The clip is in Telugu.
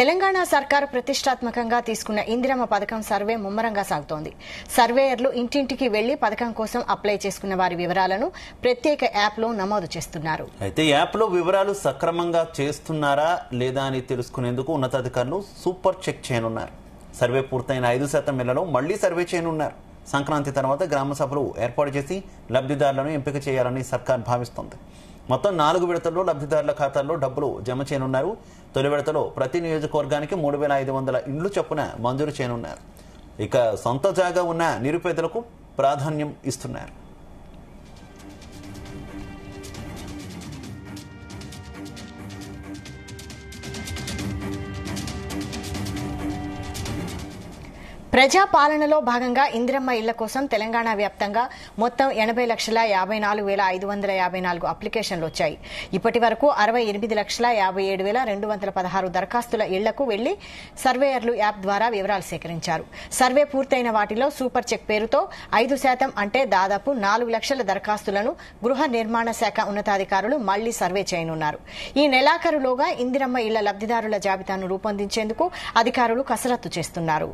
తెలంగాణ సర్కారు ప్రతిష్టాత్మకంగా తీసుకున్న ఇందిరమ్మ పథకం సర్వే ముమ్మరంగా సాగుతోంది. సర్వేయర్లు ఇంటింటికి వెళ్లి పథకం కోసం అప్లై చేసుకున్న వారి వివరాలను ప్రత్యేక యాప్లో నమోదు చేస్తున్నారు. అయితే యాప్లో వివరాలు సక్రమంగా చేస్తున్నారా లేదా అని తెలుసుకునేందుకు ఉన్నతాధికారులు సూపర్ చెక్ చేయనున్నారు. సర్వే పూర్తయిన 5% ఇళ్లలో మళ్లీ సర్వే చేయనున్నారు. సంక్రాంతి తర్వాత గ్రామ సభలు ఏర్పాటు చేసి లబ్ధిదారులను ఎంపిక చేయాలని సర్కార్ భావిస్తోంది. మొత్తం 4 విడతల్లో లబ్ధిదారుల ఖాతాల్లో డబ్బులు జమ చేయనున్నారు. తొలి విడతలో ప్రతి నియోజకవర్గానికి 3500 ఇండ్లు చొప్పున మంజూరు చేయనున్నారు. ఇక సొంత జాగా ఉన్న నిరుపేదలకు ప్రాధాన్యం ఇస్తున్నారు. ప్రజా పాలనలో భాగంగా ఇందిరమ్మ ఇళ్ల కోసం తెలంగాణ వ్యాప్తంగా మొత్తం 80,54,554 అప్లికేషన్లు వచ్చాయి. ఇప్పటి వరకు 68,57,216 దరఖాస్తుల ఇళ్లకు వెళ్లి సర్వేయర్లు యాప్ ద్వారా వివరాలు సేకరించారు. సర్వే పూర్తయిన వాటిలో సూపర్ చెక్ పేరుతో 5% అంటే దాదాపు 4 లక్షల దరఖాస్తులను గృహ నిర్మాణ శాఖ ఉన్నతాధికారులు మళ్లీ సర్వే చేయనున్నారు. ఈ నెలాఖరులోగా ఇందిరమ్మ ఇళ్ల లబ్ధిదారుల జాబితాను రూపొందించేందుకు అధికారులు కసరత్తు చేస్తున్నారు.